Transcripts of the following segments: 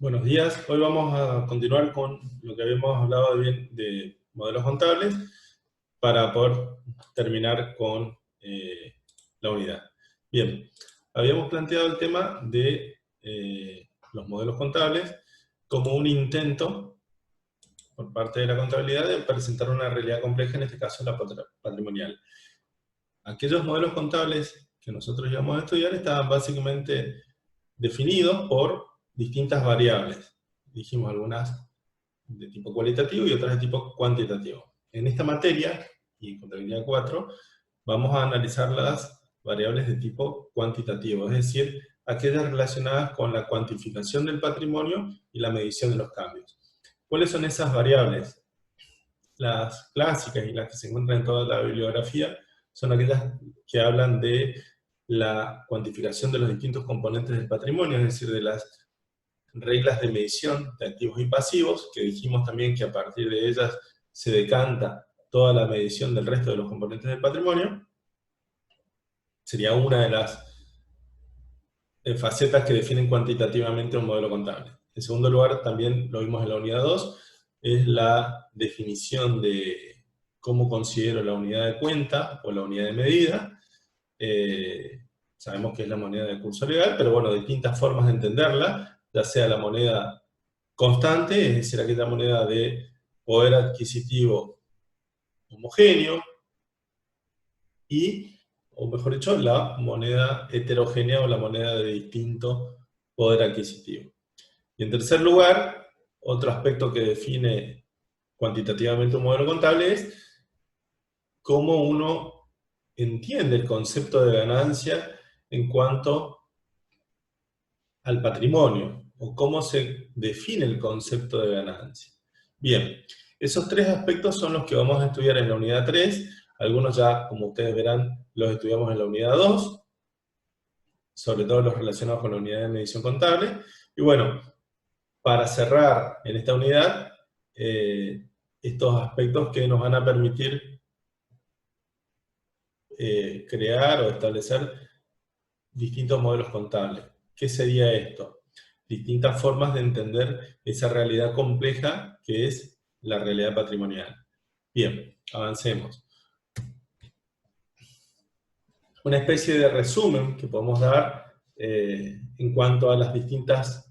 Buenos días, hoy vamos a continuar con lo que habíamos hablado de modelos contables para poder terminar con la unidad. Bien, habíamos planteado el tema de los modelos contables como un intento por parte de la contabilidad de presentar una realidad compleja, en este caso la patrimonial. Aquellos modelos contables que nosotros íbamos a estudiar estaban básicamente definidos por distintas variables. Dijimos algunas de tipo cualitativo y otras de tipo cuantitativo. En esta materia, y en contabilidad 4, vamos a analizar las variables de tipo cuantitativo, es decir, aquellas relacionadas con la cuantificación del patrimonio y la medición de los cambios. ¿Cuáles son esas variables? Las clásicas y las que se encuentran en toda la bibliografía son aquellas que hablan de la cuantificación de los distintos componentes del patrimonio, es decir, de las reglas de medición de activos y pasivos, que dijimos también que a partir de ellas se decanta toda la medición del resto de los componentes del patrimonio. Sería una de las facetas que definen cuantitativamente un modelo contable. En segundo lugar, también lo vimos en la unidad 2, es la definición de cómo considero la unidad de cuenta o la unidad de medida. Sabemos que es la moneda de curso legal, pero bueno, distintas formas de entenderla, ya sea la moneda constante, es decir, aquella moneda de poder adquisitivo homogéneo, y, o mejor dicho, la moneda heterogénea o la moneda de distinto poder adquisitivo. Y en tercer lugar, otro aspecto que define cuantitativamente un modelo contable es cómo uno entiende el concepto de ganancia en cuanto al patrimonio, o cómo se define el concepto de ganancia. Bien, esos tres aspectos son los que vamos a estudiar en la unidad 3, algunos ya, como ustedes verán, los estudiamos en la unidad 2, sobre todo los relacionados con la unidad de medición contable, y bueno, para cerrar en esta unidad, estos aspectos que nos van a permitir crear o establecer distintos modelos contables. ¿Qué sería esto? Distintas formas de entender esa realidad compleja que es la realidad patrimonial. Bien, avancemos. Una especie de resumen que podemos dar en cuanto a las distintas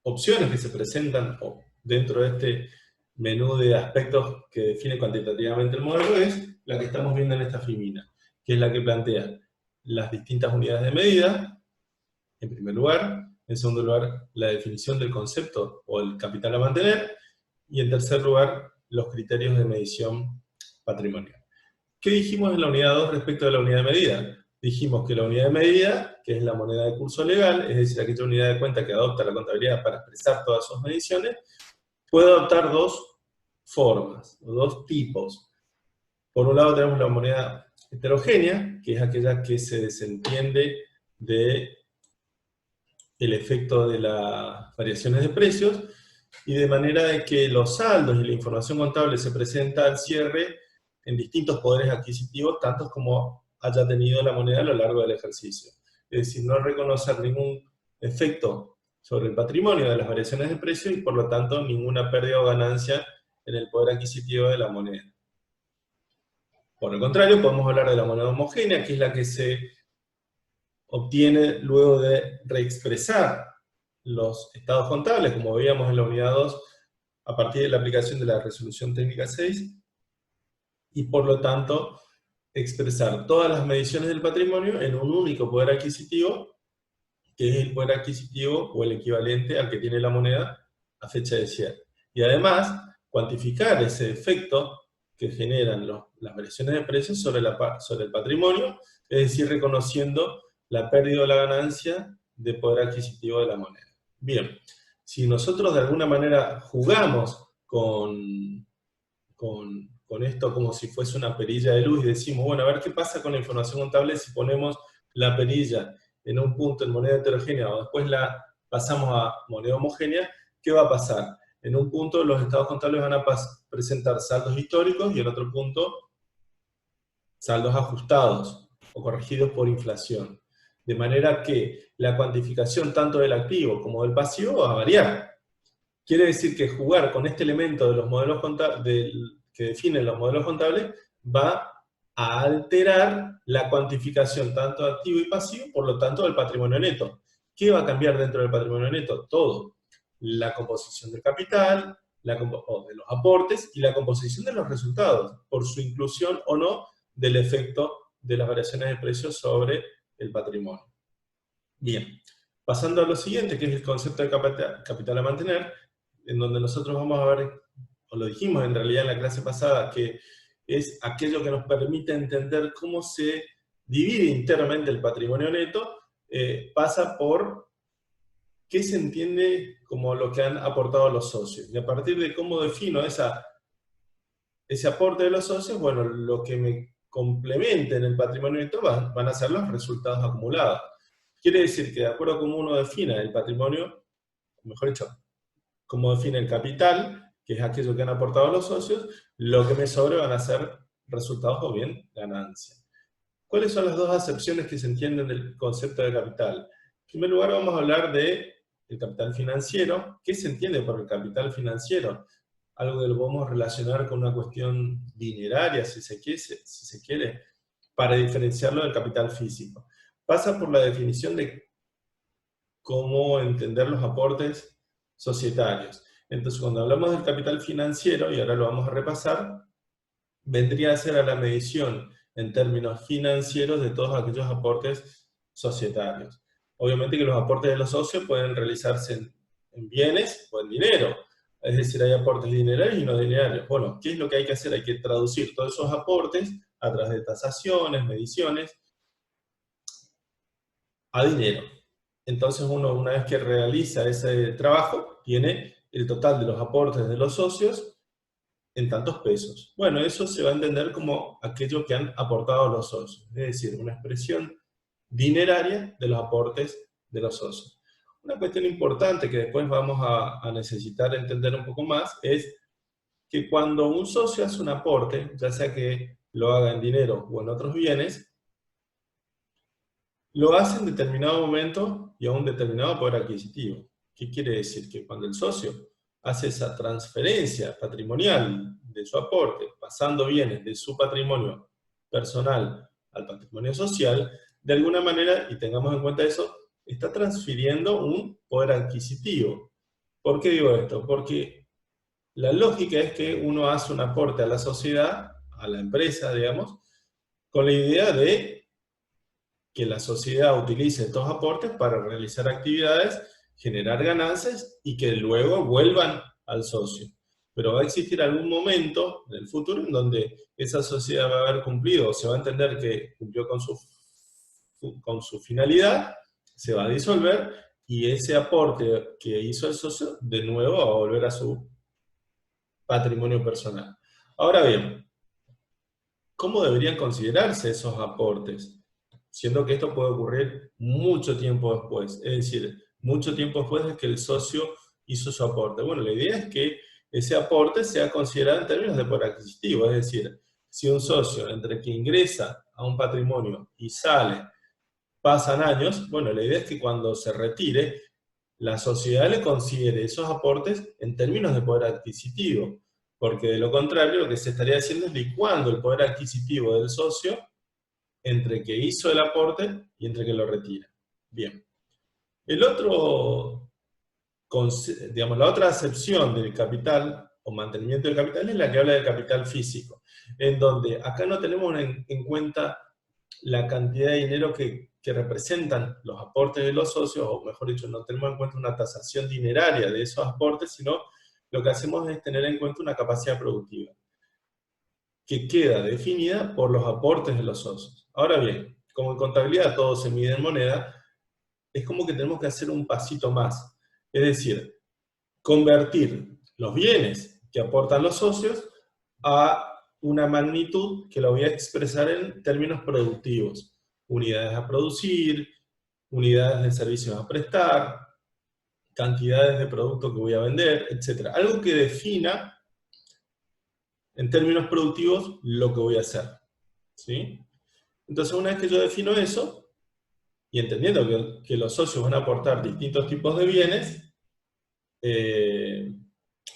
opciones que se presentan dentro de este menú de aspectos que define cuantitativamente el modelo es la que estamos viendo en esta filmina, que es la que plantea las distintas unidades de medida, en primer lugar. En segundo lugar, la definición del concepto o el capital a mantener. Y en tercer lugar, los criterios de medición patrimonial. ¿Qué dijimos en la unidad 2 respecto de la unidad de medida? Dijimos que la unidad de medida, que es la moneda de curso legal, es decir, aquella unidad de cuenta que adopta la contabilidad para expresar todas sus mediciones, puede adoptar dos formas, o dos tipos. Por un lado tenemos la moneda heterogénea, que es aquella que se desentiende de el efecto de las variaciones de precios, y de manera de que los saldos y la información contable se presenta al cierre en distintos poderes adquisitivos, tantos como haya tenido la moneda a lo largo del ejercicio. Es decir, no reconocer ningún efecto sobre el patrimonio de las variaciones de precio y por lo tanto ninguna pérdida o ganancia en el poder adquisitivo de la moneda. Por el contrario, podemos hablar de la moneda homogénea, que es la que se obtiene luego de reexpresar los estados contables, como veíamos en la unidad 2, a partir de la aplicación de la resolución técnica 6, y por lo tanto expresar todas las mediciones del patrimonio en un único poder adquisitivo, que es el poder adquisitivo o el equivalente al que tiene la moneda a fecha de cierre. Y además, cuantificar ese efecto que generan las variaciones de precios sobre el patrimonio, es decir, reconociendo la pérdida o la ganancia de poder adquisitivo de la moneda. Bien, si nosotros de alguna manera jugamos con esto como si fuese una perilla de luz y decimos, bueno, a ver qué pasa con la información contable si ponemos la perilla en un punto en moneda heterogénea o después la pasamos a moneda homogénea, ¿qué va a pasar? En un punto los estados contables van a presentar saldos históricos y en otro punto saldos ajustados o corregidos por inflación. De manera que la cuantificación tanto del activo como del pasivo va a variar. Quiere decir que jugar con este elemento de los modelos contables, que definen los modelos contables, va a alterar la cuantificación tanto de activo y pasivo, por lo tanto del patrimonio neto. ¿Qué va a cambiar dentro del patrimonio neto? Todo. La composición del capital, o de los aportes, y la composición de los resultados, por su inclusión o no del efecto de las variaciones de precios sobre el patrimonio. Bien, pasando a lo siguiente, que es el concepto de capital a mantener, en donde nosotros vamos a ver, o lo dijimos en realidad en la clase pasada, que es aquello que nos permite entender cómo se divide internamente el patrimonio neto, pasa por qué se entiende como lo que han aportado los socios. Y a partir de cómo defino ese aporte de los socios, bueno, lo que me complemente en el patrimonio neto van a ser los resultados acumulados. Quiere decir que de acuerdo a cómo uno defina el patrimonio, mejor dicho, cómo define el capital, que es aquello que han aportado los socios, lo que me sobre van a ser resultados o bien ganancias. ¿Cuáles son las dos acepciones que se entienden del concepto de capital? En primer lugar vamos a hablar del capital financiero. ¿Qué se entiende por el capital financiero? Algo que lo podemos relacionar con una cuestión dineraria, si se quiere, para diferenciarlo del capital físico. Pasa por la definición de cómo entender los aportes societarios. Entonces, cuando hablamos del capital financiero, y ahora lo vamos a repasar, vendría a ser a la medición en términos financieros de todos aquellos aportes societarios. Obviamente que los aportes de los socios pueden realizarse en bienes o en dinero. Es decir, hay aportes dinerarios y no dinerarios. Bueno, ¿qué es lo que hay que hacer? Hay que traducir todos esos aportes a través de tasaciones, mediciones, a dinero. Entonces uno, una vez que realiza ese trabajo, tiene el total de los aportes de los socios en tantos pesos. Bueno, eso se va a entender como aquello que han aportado los socios, es decir, una expresión dineraria de los aportes de los socios. Una cuestión importante que después vamos a necesitar entender un poco más es que cuando un socio hace un aporte, ya sea que lo haga en dinero o en otros bienes, lo hace en determinado momento y a un determinado poder adquisitivo. ¿Qué quiere decir? Que cuando el socio hace esa transferencia patrimonial de su aporte, pasando bienes de su patrimonio personal al patrimonio social, de alguna manera, y tengamos en cuenta eso, está transfiriendo un poder adquisitivo. ¿Por qué digo esto? Porque la lógica es que uno hace un aporte a la sociedad, a la empresa, digamos, con la idea de que la sociedad utilice estos aportes para realizar actividades, generar ganancias y que luego vuelvan al socio. Pero va a existir algún momento en el futuro en donde esa sociedad va a haber cumplido, o se va a entender que cumplió con su finalidad, se va a disolver y ese aporte que hizo el socio de nuevo va a volver a su patrimonio personal. Ahora bien, ¿cómo deberían considerarse esos aportes? Siendo que esto puede ocurrir mucho tiempo después, es decir, mucho tiempo después de que el socio hizo su aporte. Bueno, la idea es que ese aporte sea considerado en términos de poder adquisitivo, es decir, si un socio entre que ingresa a un patrimonio y sale, pasan años, bueno, la idea es que cuando se retire, la sociedad le considere esos aportes en términos de poder adquisitivo, porque de lo contrario lo que se estaría haciendo es licuando el poder adquisitivo del socio entre que hizo el aporte y entre que lo retira. Bien. El otro, digamos, la otra acepción del capital o mantenimiento del capital es la que habla del capital físico, en donde acá no tenemos en cuenta la cantidad de dinero que representan los aportes de los socios, o mejor dicho, no tenemos en cuenta una tasación dineraria de esos aportes, sino lo que hacemos es tener en cuenta una capacidad productiva, que queda definida por los aportes de los socios. Ahora bien, como en contabilidad todo se mide en moneda, es como que tenemos que hacer un pasito más. Es decir, convertir los bienes que aportan los socios a una magnitud que lo voy a expresar en términos productivos. Unidades a producir, unidades de servicios a prestar, cantidades de producto que voy a vender, etc. Algo que defina en términos productivos lo que voy a hacer. ¿Sí? Entonces, una vez que yo defino eso, y entendiendo que los socios van a aportar distintos tipos de bienes,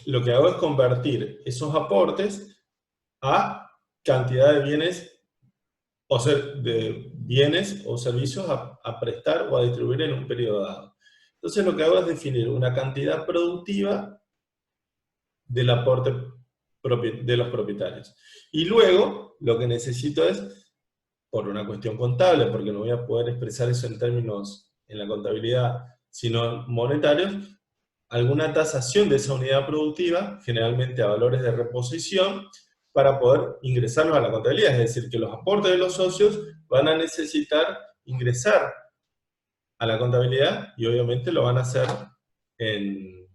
lo que hago es convertir esos aportes a cantidad de bienes o servicios a prestar o a distribuir en un periodo dado. Entonces lo que hago es definir una cantidad productiva del aporte de los propietarios. Y luego lo que necesito es, por una cuestión contable, porque no voy a poder expresar eso en términos en la contabilidad, sino monetarios, alguna tasación de esa unidad productiva, generalmente a valores de reposición, para poder ingresarlos a la contabilidad. Es decir, que los aportes de los socios van a necesitar ingresar a la contabilidad y obviamente lo van a hacer en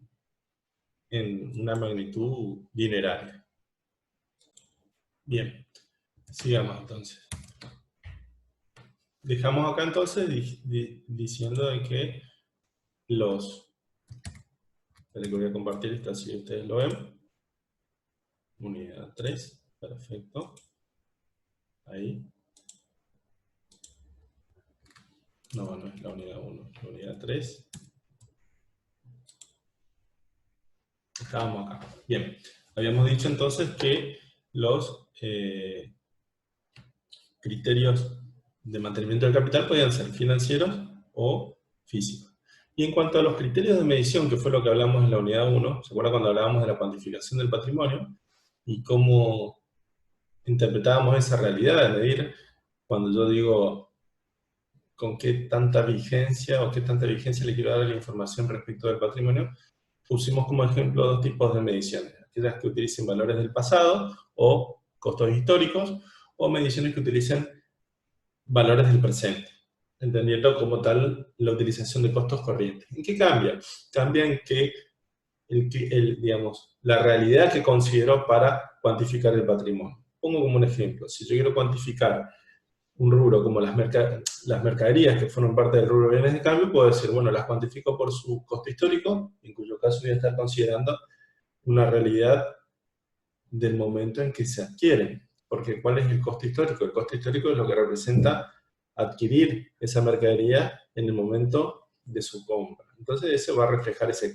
una magnitud dineraria. Bien, sigamos entonces. Dejamos acá entonces diciendo de que esperen que voy a compartir esto así ustedes lo ven. Unidad 3, perfecto. Ahí. No, no es la unidad 1, la unidad 3. Estábamos acá. Bien, habíamos dicho entonces que los criterios de mantenimiento del capital podían ser financieros o físicos. Y en cuanto a los criterios de medición, que fue lo que hablamos en la unidad 1, ¿se acuerdan cuando hablábamos de la cuantificación del patrimonio? Y cómo interpretábamos esa realidad de medir, cuando yo digo con qué tanta vigencia o qué tanta vigencia le quiero dar a la información respecto del patrimonio, pusimos como ejemplo dos tipos de mediciones, aquellas que utilicen valores del pasado o costos históricos, o mediciones que utilicen valores del presente, entendiendo como tal la utilización de costos corrientes. ¿En qué cambia? Cambia en que digamos, la realidad que considero para cuantificar el patrimonio. Pongo como un ejemplo, si yo quiero cuantificar un rubro como las mercaderías que fueron parte del rubro de bienes de cambio, puedo decir, bueno, las cuantifico por su costo histórico, en cuyo caso voy a estar considerando una realidad del momento en que se adquieren. Porque ¿cuál es el costo histórico? El costo histórico es lo que representa adquirir esa mercadería en el momento de su compra. Entonces eso va a reflejar ese